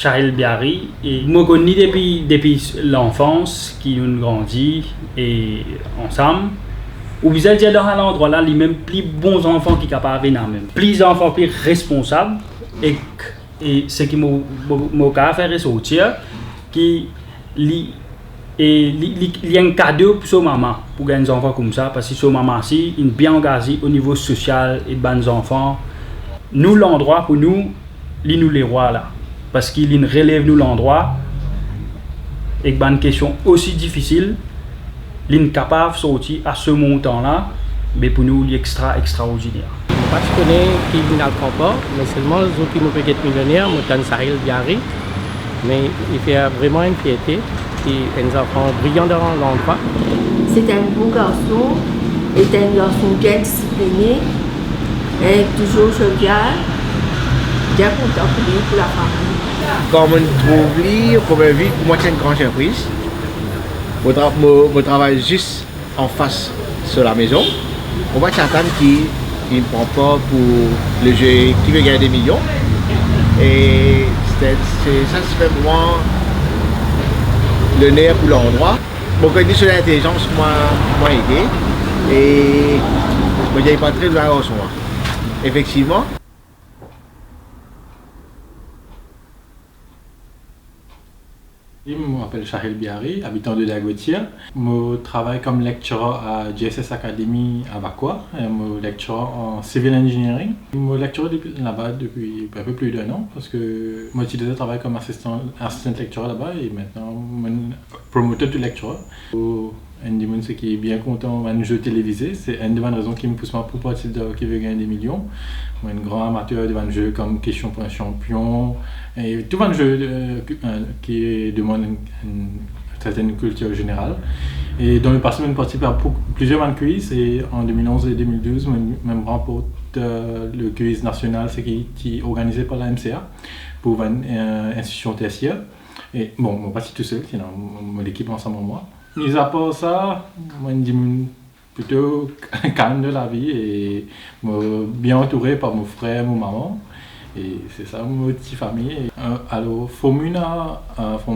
Shahil Biari et je me connais depuis l'enfance qui nous grandit et ensemble. Ou vous allez dire dans un endroit là, les mêmes plus bons enfants qui sont capables de même. Plus enfants plus responsables et ce qui m'a fait ressortir qui il y a un cadeau pour son maman pour gagner des enfants comme ça parce que son maman aussi est bien engagée au niveau social et de bons enfants. Nous l'endroit pour nous les rois là parce qu'il relève nous l'endroit et une question aussi difficile il est capable de sortir à ce montant là mais pour nous il est extraordinaire. Moi je connais qui n'apprend pas mais seulement ceux qui me peuvent être millionnaires me donnent Shahil Biari mais il fait vraiment une fierté et un enfant brillant dans l'endroit. C'est un bon garçon, est un garçon bien discipliné, et toujours jovial, bien content pour lui, pour la famille. Quand on trouve lui, première vie, pour moi c'est une grande surprise. Je travaille juste en face sur la maison. On va s'attendre qu'il ne prend pas pour le jeu qui veut gagner des millions. Et ça se fait moi le nerf pour l'endroit. Mon connu sur l'intelligence m'a aidé et je n'ai pas très loin en soi. Effectivement. Je m'appelle Shahil Biari, habitant de Dagotier. Je travaille comme lecturer à GSS Academy à Vakwa. Je suis lecturer en civil engineering. Je suis lecturer là-bas depuis un peu plus d'un an parce que moi je travaille comme assistant lecturer là-bas et maintenant je suis promoteur de lecturer. Un des gens qui est bien content d'un jeu télévisé, c'est une des raisons qui me pousse pour partir de qui veut gagner des millions. Je suis un grand amateur de jeux comme Question pour un champion et tout un jeu qui demande une certaine culture générale. Et dans le passé, je participé à plusieurs quiz et en 2011 et 2012, je même remporte le quiz national qui est organisé par la MCA pour une institution tertiaire. Et bon, je ne suis pas tout seul, sinon l'équipe ensemble moi. Mis à part ça, je suis plutôt calme de la vie et bien entouré par mon frère et mon maman. Et c'est ça, ma petite famille. Alors, Formule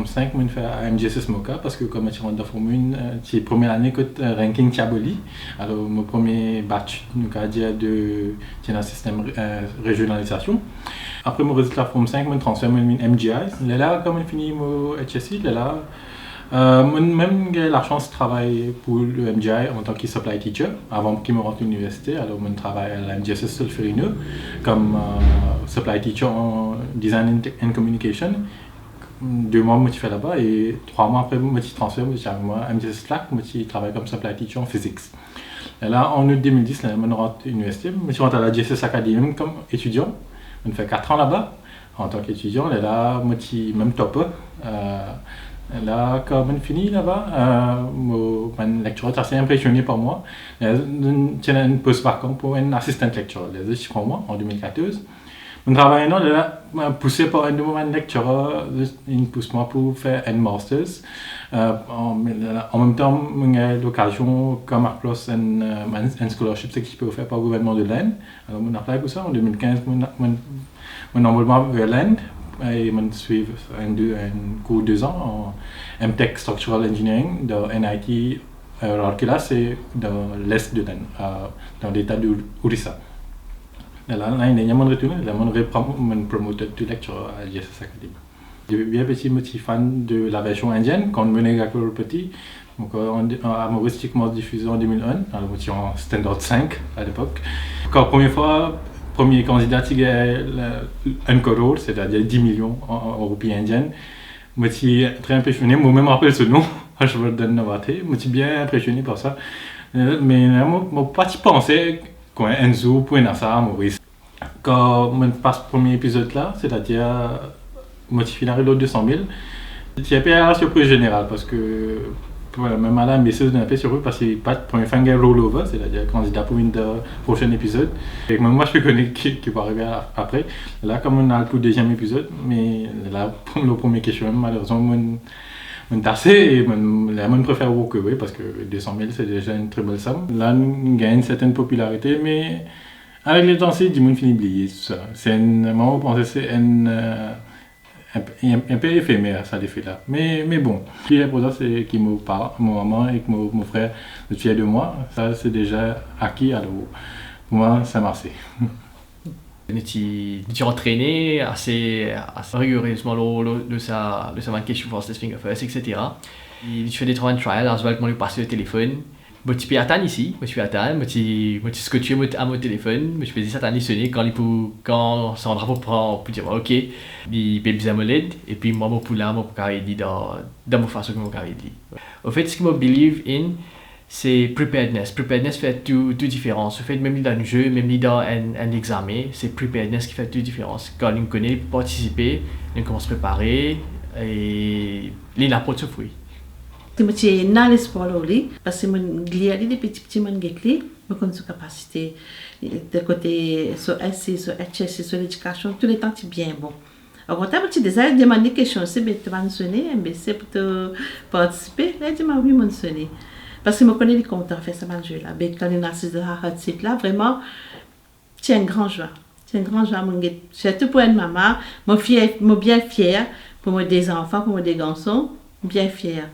5, je fais à MGSS Moka parce que comme je rentre dans Formule, c'est la première année que ranking Tiaboli. Alors, mon premier batch, nous avons dit de un système régionalisation. Après mon résultat Formule 5, je transfère mon MGI. Là, comme je finis mon HSI, là, même j'ai la chance de travailler pour le MGI en tant que supply teacher avant qu'il me rentre à l'université. Alors, je travaille à la MGSS Solferino comme supply teacher en design and communication. 2 mois, je fais là-bas et 3 mois après, je transfère à MGSS Slack, je travaille comme supply teacher en physics. Et là, en août 2010, je rentre à l'université, je rentre à la GSS Academy comme étudiant. Je fais 4 ans là-bas en tant qu'étudiant. Et là, je suis même topper. Là, quand je finis là-bas, mon lecturer est assez impressionné par moi. J'ai un poste vacant pour un assistant lecturer. Je prends moi en 2014. Mon travail est poussé par un nouveau lecturer. Il pousse moi pour faire un master's. En même temps, j'ai l'occasion comme Arclos un scholarship qui peut faire par le gouvernement de l'Inde. Alors, je appelé pour ça en 2015. Mon enrôlement vers l'Inde. Et je suis un cours de 2 ans en MTech Structural Engineering dans NIT Rourkela, c'est dans l'est de l'Inde, dans l'état d'Orissa. L'année dernière, je suis retourné, je suis promoteur de lecture à GSS Academy. Je suis bien petit fan de la version indienne, quand je menais à petit. Donc, humoristiquement diffusé en 2001, alors je suis en Standard 5 à l'époque. Quand première fois, premier candidat qui a 1 crore, c'est-à-dire 10 millions en roupies indiennes. Je suis très impressionné, moi-même rappelle ce nom, je veux le donner je suis bien impressionné par ça. Mais je n'ai pas pensé qu'un Enzo pour un Assa Maurice. Quand je passe le premier épisode là, c'est-à-dire je suis fini l'autre 200 000, j'ai pas la surprise générale parce que même à la MBC, je suis un peu surpris parce que c'est pas le premier fan rollover, c'est-à-dire candidat pour une prochain épisode. Et moi, je connais qui va arriver après. Là, comme on a le deuxième épisode, mais là, pour le premier question, malheureusement, je suis tassé et je préfère Walk Away parce que 200 000, c'est déjà une très belle somme. Là, on gagne une certaine popularité, mais avec le temps, c'est du monde finit oublié tout ça. C'est un moment, je pense que c'est un peu éphémère, ça défait là. Mais bon, ce qui est important, c'est qu'il me parle, mon maman et que mon frère me fier de moi. Ça, c'est déjà acquis, alors pour moi, ça m'a assez. Nous entraîné assez rigoureusement de sa question for this finger first, etc. Je fais des trials, alors je vais passer le téléphone. Je suis attendre ici, je suis scotché à mon téléphone, je fais ça attendre sonner quand son drapeau prend pour dire ok, il peut bien me l'aide et puis moi pour là, moi pour carrer dit dans mon façon que moi carrer dit. En fait, ce que moi believe in, c'est preparedness. Preparedness fait toute différence. En fait, même dans le jeu, même dans un examen, c'est preparedness qui fait toute différence. Quand on connaît participer, on commence à se préparer et il apporte ce fruit. Je suis dans l'espoir parce que je des petits mon je connais sa capacité de côté sur SC, sur HS, sur l'éducation, tout le temps c'est bien bon. Au contraire, tu déjà demandé quelque chose, c'est bien de mentionner, c'est pour te participer, là tu m'as oui mentionné. Parce que je connais les comptes faire ce jeu là, quand on assiste de la hot là, vraiment c'est un grand joie. C'est un grand joie, surtout pour une maman, moi bien fière pour moi des enfants, pour moi des garçons, bien fière.